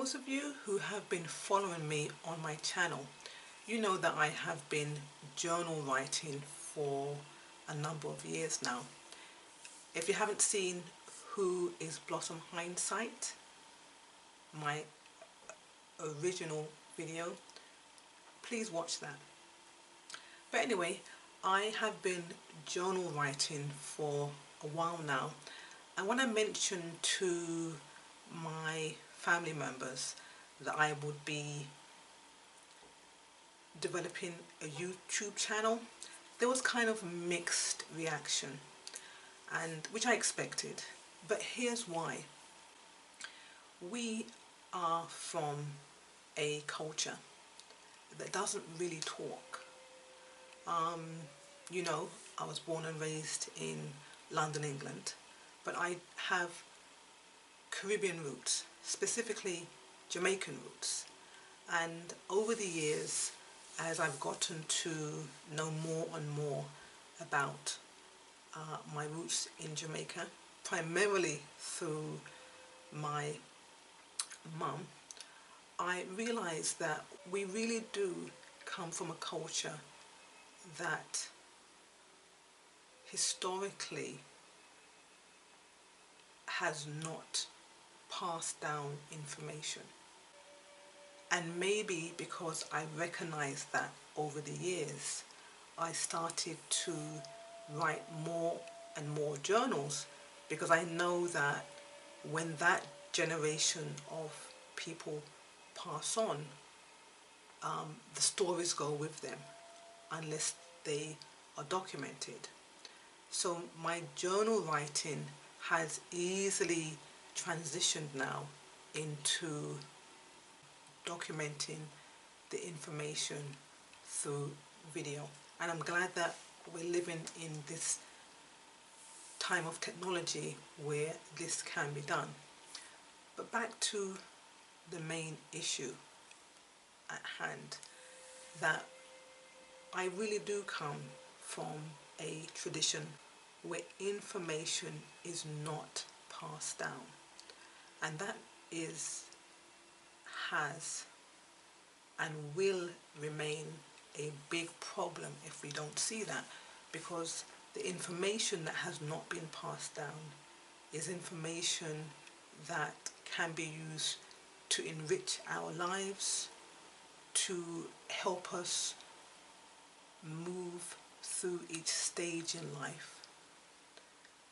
those of you who have been following me on my channel, you know that I have been journal writing for a number of years now. If you haven't seen Who is Blossom Hinesight, my original video, please watch that. But anyway, I have been journal writing for a while now, and when I mentioned to my family members that I would be developing a YouTube channel, there was kind of mixed reaction, and which I expected. But here's why. We are from a culture that doesn't really talk. You know, I was born and raised in London, England, but I have Caribbean roots, specifically Jamaican roots. And over the years, as I've gotten to know more and more about my roots in Jamaica, primarily through my mum, I realized that we really do come from a culture that historically has not passed down information. And maybe because I recognized that over the years, I started to write more and more journals, because I know that when that generation of people pass on, the stories go with them unless they are documented. So my journal writing has easily transitioned now into documenting the information through video. And I'm glad that we're living in this time of technology where this can be done. But back to the main issue at hand, that I really do come from a tradition where information is not passed down, and that has and will remain a big problem if we don't see that, because the information that has not been passed down is information that can be used to enrich our lives, to help us move through each stage in life,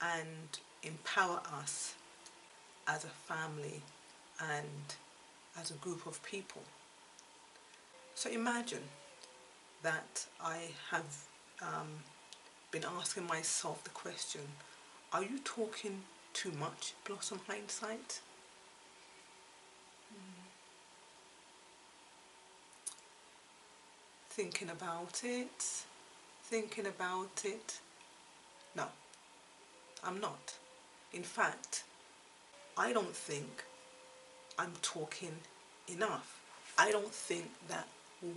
and empower us as a family and as a group of people. So imagine that I have been asking myself the question, are you talking too much, Blossom Hinesight? Thinking about it. No, I'm not. In fact, I don't think I'm talking enough. I don't think that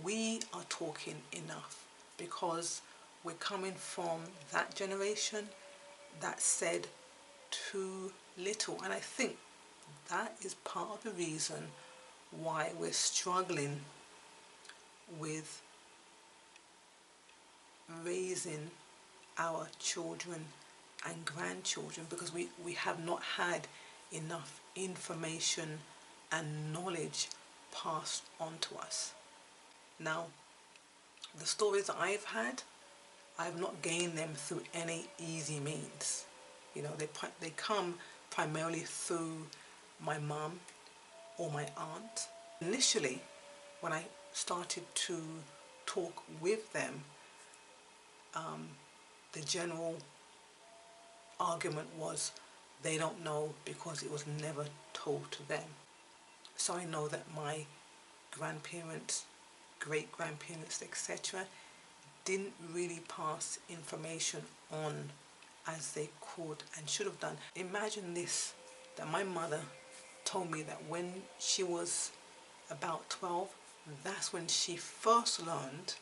we are talking enough, because we're coming from that generation that said too little. And I think that is part of the reason why we're struggling with raising our children and grandchildren, because we have not had enough information and knowledge passed on to us. Now, the stories that I've had, I have not gained them through any easy means. You know, they come primarily through my mum or my aunt. Initially, when I started to talk with them, the general argument was they don't know because it was never told to them. So I know that my grandparents, great-grandparents, etc., didn't really pass information on as they could and should have done. Imagine this, that my mother told me that when she was about 12, that's when she first learned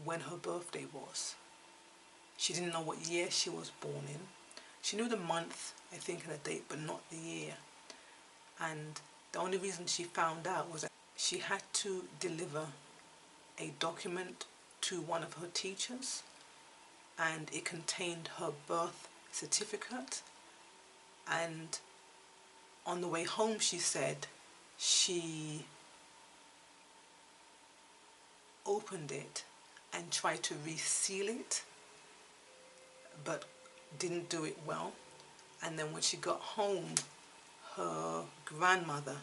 when her birthday was. She didn't know what year she was born in. She knew the month, I think, and the date, but not the year. and the only reason she found out was that she had to deliver a document to one of her teachers, and it contained her birth certificate. And on the way home, she said she opened it and tried to reseal it, but didn't do it well. And then when she got home, her grandmother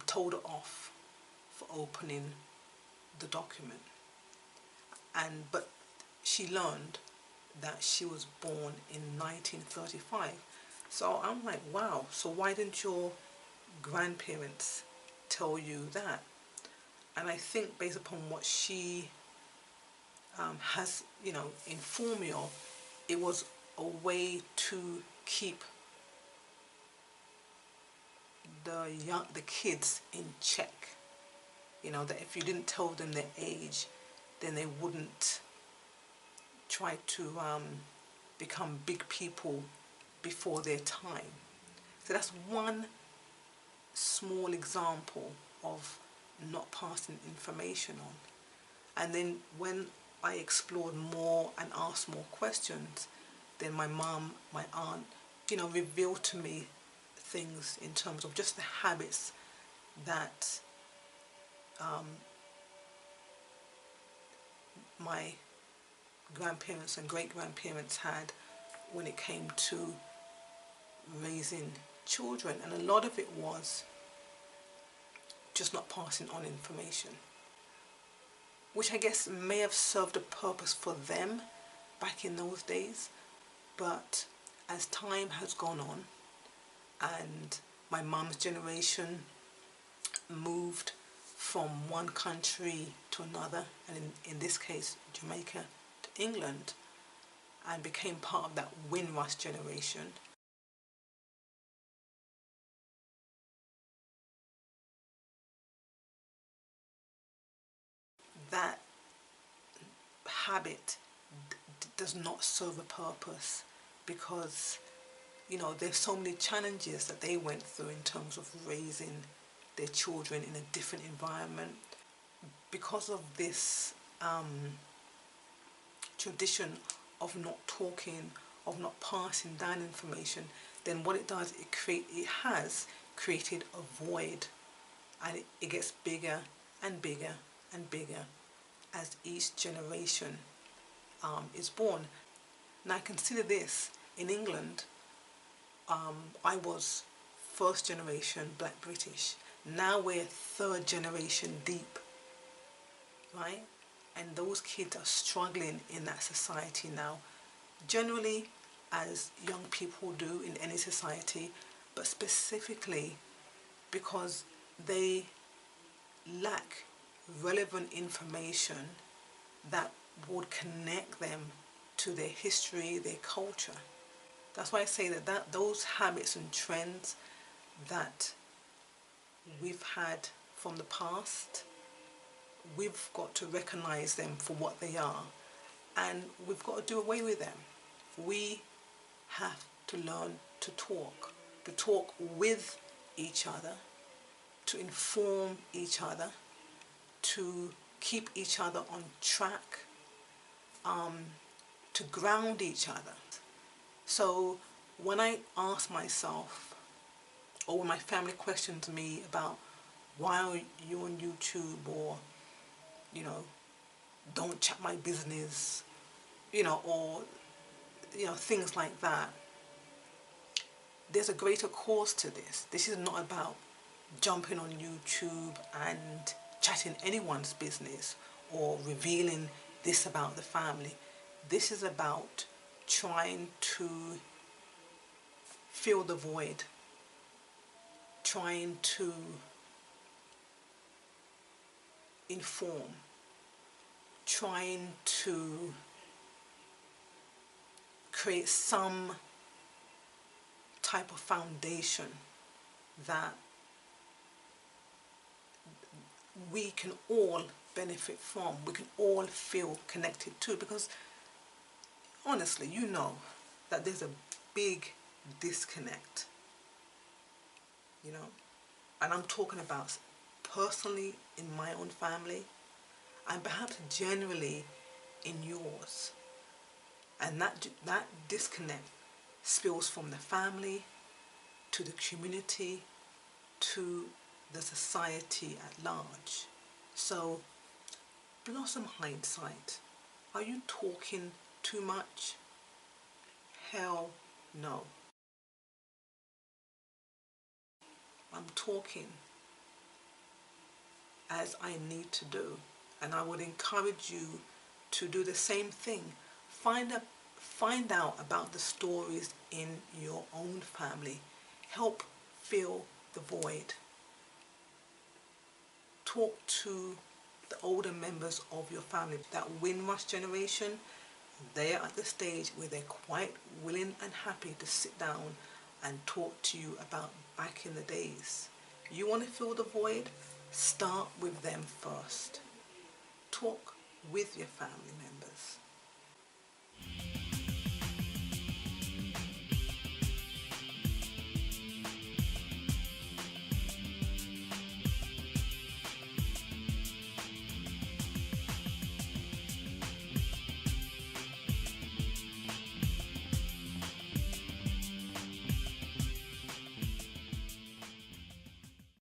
told her off for opening the document. But she learned that she was born in 1935. So I'm like, wow, so why didn't your grandparents tell you that? And I think based upon what she has, informed me of, it was a way to keep the kids in check. That if you didn't tell them their age, then they wouldn't try to become big people before their time. So that's one small example of not passing information on. And then when I explored more and asked more questions, then my mom, my aunt, revealed to me things in terms of just the habits that my grandparents and great-grandparents had when it came to raising children. And a lot of it was just not passing on information, which I guess may have served a purpose for them back in those days. But as time has gone on and my mom's generation moved from one country to another, and in this case Jamaica to England, and became part of that Windrush generation, that habit does not serve a purpose, because there's so many challenges that they went through in terms of raising their children in a different environment. Because of this tradition of not talking, of not passing down information, then what it does, it has created a void, and it gets bigger and bigger and bigger as each generation is born. Now consider this: in England, I was first generation Black British. Now we're third generation deep, right? And those kids are struggling in that society now, generally as young people do in any society, but specifically because they lack relevant information that would connect them to their history, their culture. That's why I say that those habits and trends that we've had from the past, we've got to recognize them for what they are, and we've got to do away with them. We have to learn to talk with each other, to inform each other, to keep each other on track, to ground each other. So when I ask myself, or when my family questions me about why are you on YouTube, or don't chat my business, or things like that, there's a greater cause to this. This is not about jumping on YouTube and chatting anyone's business or revealing this about the family. This is about trying to fill the void, trying to inform, trying to create some type of foundation that we can all benefit from, we can all feel connected to. Because honestly, that there's a big disconnect you know. And I'm talking about personally in my own family and perhaps generally in yours. And that disconnect spills from the family to the community to the society at large. So, Blossom Hindsight, are you talking too much? Hell no. I'm talking as I need to do. And I would encourage you to do the same thing. Find a, find out about the stories in your own family. Help fill the void. Talk to the older members of your family. That Windrush generation, they are at the stage where they're quite willing and happy to sit down and talk to you about back in the days. You want to fill the void? Start with them first. Talk with your family members.